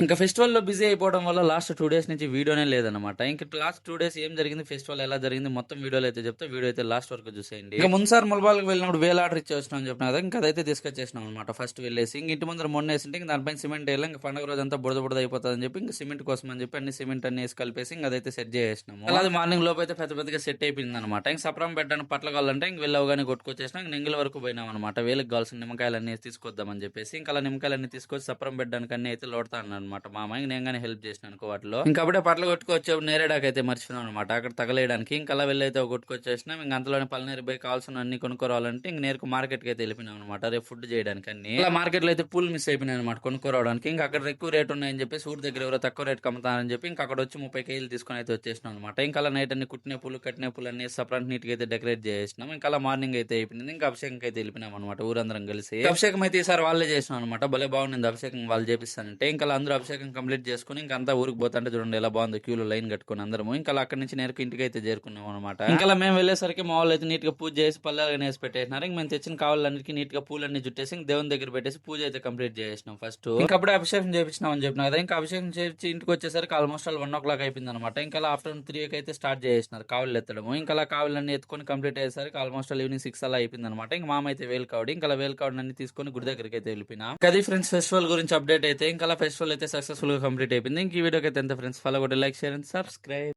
ఇంకా ఫెస్టివల్‌లో బిజీ అయిపోవడం వల్ల లాస్ట్ 2 డేస్ నుంచి వీడియోనే లేదనమాట. ఇంక లాస్ట్ 2 డేస్ ఏం జరిగింది, ఫెస్టివల్ ఎలా జరిగింది మొత్తం వీడియోలో అయితే చెప్తా. వీడియో అయితే లాస్ట్ వరకు చూసేయండి. ఇక ముందుసారి ములబాల్‌కి వెళ్ళినప్పుడు వేల్ ఆర్డర్ ఇచ్చేసినాం అని చెప్పినా కదా! ఇంక అదైతే తీసుకొచ్చేసినాం అనమాట. ఫస్ట్ వెళ్ళేసి ఇంక ఇంటి ముందర మొన్నేసింటే ఇంక దానిపైన సిమెంట్ ఎయాలి. ఇంక పండుగ రోజంతా బురద బురద అయిపోతదని చెప్పి ఇంక సిమెంట్ కోసం అని చెప్పి అన్ని సిమెంట్ అన్ని ఏసి కలిపేసి ఇంక అదైతే సెట్ చేసేసినాము. అలా అది మార్నింగ్ లోపు అయితే పెద్ద పెద్దగా సెట్ అయిపోయిందనమాట. ఇంక సప్రం పెట్టడానికి పట్ల కావాలంటే ఇంక వెళ్ళవగానే కొట్టుకొచ్చేసినాం. ఇంక నింగిల వరకు పోయినామనమాట. వేలుకి కావాల్సిన నిమ్మకాయలన్నీ తీసుకొద్దామని చెప్పేసి ఇంక అలా నిమ్మకాయలన్నీ తీసుకొచ్చి సప్రం పెట్టడానికి అన్ని అయితే లోడతా అన్నానమాట మామ. ఇంక నేను గాని హెల్ప్ చేసినాను అనుకో వాటిలో. ఇంక అప్పుడే పట్ల కొట్టుకొచ్చేప్పుడు నేరేడాకు అయితే మర్చిపోయాం అనమాట. అక్కడ తగలేయడానికి ఇంక అలా వెళ్ళైతే కొట్టుకొచ్చేసినాం. ఇంక అంతలోనే పల్లనేరు పోయి కావాల్సిన అన్ని కొనుక్కోరావాలంటే ఇంక నేరుకు మార్కెట్కి అయితే వెళ్ళిపోయినాం అనమాట. రేపు ఫుడ్ చేయడానికి అన్ని. అలా మార్కెట్లో అయితే పూలు మిస్ అయిపోయినాయి అనమాట కొనుక్కోరావడానికి. ఇంకా అక్కడ ఎక్కువ రేట్ ఉన్నాయని చెప్పేసి ఊరి దగ్గర ఎవరో తక్కువ రేట్ కమ్ముతారని చెప్పి ఇంకా అక్కడ వచ్చి 30 కేజీలు తీసుకొని అయితే వచ్చేసినాం అనమాట. ఇంకా అలా నైట్ అన్ని కుట్టిన పూలు కట్టిన పూలు అన్ని సపరేట్ నీట్ గా అయితే డెకరేట్ చేసినాం. ఇంకా అలా మార్నింగ్ అయితే అయిపోయింది. ఇంకా అభిషేకం అయితే వెళ్ళిపోయినాం అనమాట ఊరందరం కలిసి. అభిషేకం అయితే ఈసారి వాళ్ళే చేసినాం అనమాట. భలే బాగుంది అభిషేకం వాళ్ళు చేపిస్తానంటే. ఇంకా అలా అందరూ అభిషేకం కంప్లీట్ చేసుకుని ఇంకా అంతా ఊరికి పోతుంటే చూడండి ఎలా బాగుంది క్యూలో లైన్ కట్టుకుని అందరము. ఇంకా అలా అక్కడి నుంచి నేరుకు ఇంటికి అయితే చేరుకున్నాం అనమాట. ఇంకా అలా మేము వెళ్ళేసరికి మా వాళ్ళు అయితే నీట్ గా పూజ చేసి పల్లెలు వేసి పెట్టేసినారు. ఇంక మేము తెచ్చిన కావాలన్నిటికీ నీట్ గా పూలన్నీ చుట్టేసి ఇంక దేవుని దగ్గర పెట్టేసి పూజ అయితే కంప్లీట్ చేసినాం ఫస్ట్. ఇంకా అప్పుడే అభిషేకం చేపించినాం అని చెప్పిన కదా. ఇంకా అభిషేకం చేసి ఇంటికి వచ్చేసరికి ఆల్మోస్ట్ ఆల్ 1 o'clock అయిపోయింది అనమాట. ఇంకా అలా ఆఫ్టర్నూన్ 3 అయితే స్టార్ట్ చేసినారు కావులు ఎత్తడము. ఇంకా అలా కావులన్నీ ఎత్తుకొని కంప్లీట్ అయ్యేసరికి ఆల్మోస్ట్ ఆల్ ఈవినింగ్ 6 అలా అయిపోయింది అనమాట. ఇంకా మామ అయితే వేలు కావడి ఇంకా అలా వేలు కావడి అన్ని తీసుకొని గుడి దగ్గరికి అయితే వెళ్ళిపోయినా. అది ఫ్రెండ్స్ ఫెస్టివల్ గురించి అప్డేట్ అయితే ఇంకా అలా ఫెస్టివల్ అయితే సక్సెస్ఫుల్ గా కంప్లీట్ అయిపోయింది. ఇంక ఈ వీడియోకి అయితే ఎంత ఫ్రెండ్స్ ఫాలో కూడా లైక్ షేర్ అండ్ సబ్స్క్రైబ్.